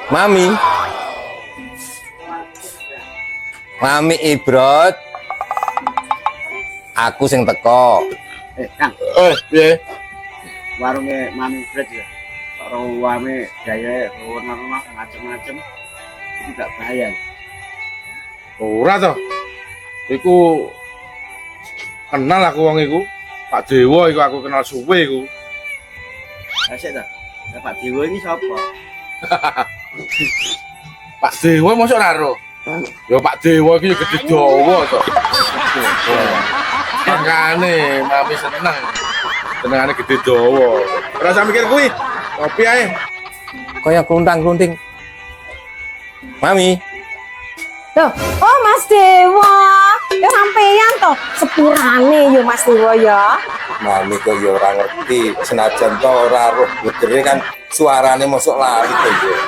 Mami. Mami Ibrot. Aku sing teko. Kang. Piye? Warungnya Mami Bread ya. Kalau wame gaya warna-warna macam-macam tidak bahaya. Ora to. Iku kenal aku wong iku. Pak Dewa iku aku kenal suwe iku. Asik ta? Lah Pak Dewa ini siapa? Pak Dewa mosok ora ro. Ya Pak Dewa iki gede dawa to. Makane mami seneng. Senengane gede dawa. Ora usah mikir kuwi. Kopi ae. Kayak kluntang-klunting. Mami. Loh, oh Mas Dewa. Ya sampeyan toh sepurane yo Mas Dewa ya. Mami kok ya ora ngerti. Senajan to ora roh gedere kan suarane mosok lali to ya.